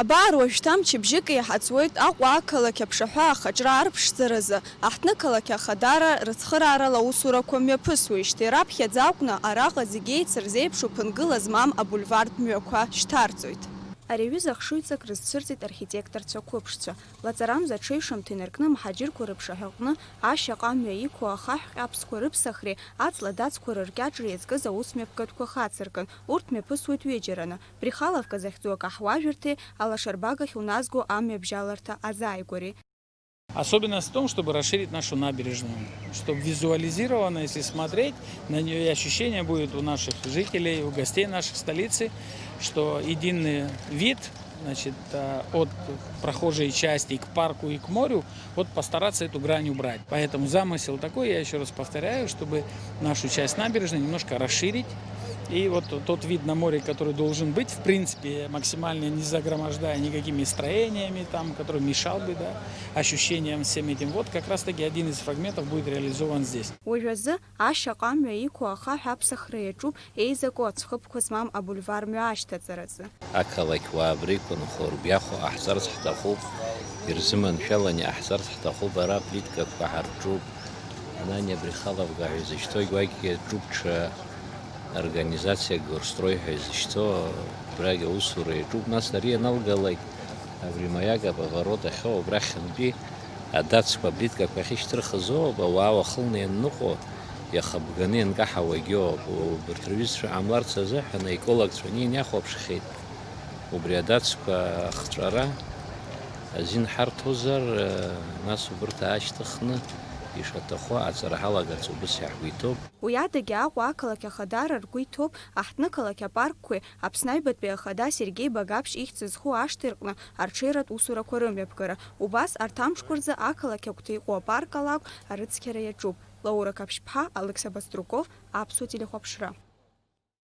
Абар уажәшьҭа мчыбжьык еиҳаҵуеит Аҟәа ақалақь аԥшаҳәа ахаҿра арԥшӡаразы аҳҭны қалақь ахадара рыцхыраарала аусурақәа мҩаԥысуеижьҭеи раԥхьаӡа акәны араҟа зегьы еицырзеиԥшу ԥынгыла змам абульвартә мҩақәа шьҭарҵоит. Ари аҩыза хшыҩҵак рызцәырҵит архитекторцәа қәыԥшцәа. Лаҵарамза аҽеиҩшамҭа инаркны мҳаџьырқәа рыԥшаҳәаҟны ашьаҟа мҩа иқәу ахаҳә ҟьаԥсқәа рыԥсахреи аҵла дацқәа рыркьаҿреи иазкыз аусмҩаԥгатәқәа хацыркын. Урҭ мҩаԥысуеит ҩыџьараны. Прихаловка захьӡу акаҳуажәырҭеи алашарбагахь уназго амҩабжьаларҭа азааигәареи. Особенность в том, чтобы расширить нашу набережную, чтобы визуализировано, если смотреть на нее, и ощущение будет у наших жителей, у гостей нашей столицы, что единый вид, значит, от прохожей части к парку и к морю, вот постараться эту грань убрать. Поэтому замысел такой, я еще раз повторяю, чтобы нашу часть набережной немножко расширить. И вот тот вид на море, который должен быть, в принципе, максимально не загромождая никакими строениями, там, который мешал бы, да, ощущениям всем этим, вот как раз-таки один из фрагментов будет реализован здесь. Уажәазы ашьаҟа мҩа иқәу ахаҳә аԥсахра иаҿуп еизаку ацәхыԥқәа змам абульвар мҩа ашьҭаҵаразы. Ақалақь уаабрикәа нхәырбиахо аҳзарц ҳҭахуп, ирзыманшәаланы иаҳзарц ҳҭахуп, ара плиткақәа ҳарҿуп, Анания Брихаловка ҳәа изышьҭоу игәакьгьы аҿуп ҽа организация Горстрой ҳәа изышьҭоу абрагь аусура иаҿуп, нас ари аналгалак абри маяк аповорот ахьоу абрахьынтәи адацқәа аплиткақәа ахьышьҭырхызоуп, ауаа уахылны ианныҟәо иахабганы ианкаҳауагьоуп. Убарҭ рҩызцәа ҟамларц азыҳәан аекологцәа неин иахәаԥшхьеит убри адацқәа ахҵәара азин ҳарҭозар, нас убарҭ аашьҭыхны ишаҭаху аҵара ҳалагарц убас иаҳгәиҭоуп. Уи адагьы Аҟәа ақалақь ахадара ргәы иҭоуп аҳҭны қалақь апаркқәеи Аԥсны Аҩбатәи ахада Сергеи Багаԥшь ихьӡ зху ашҭа ирҟны арҽеиратә усурақәа рымҩаԥгара. Убас арҭ амшқәа рзы ақалақь агәҭа иҟоу апарк алакә арыцқьара иаҿуп. Лаура Каԥшьԥҳа, Алекса Баструков, Аԥсуа телехәаԥшра.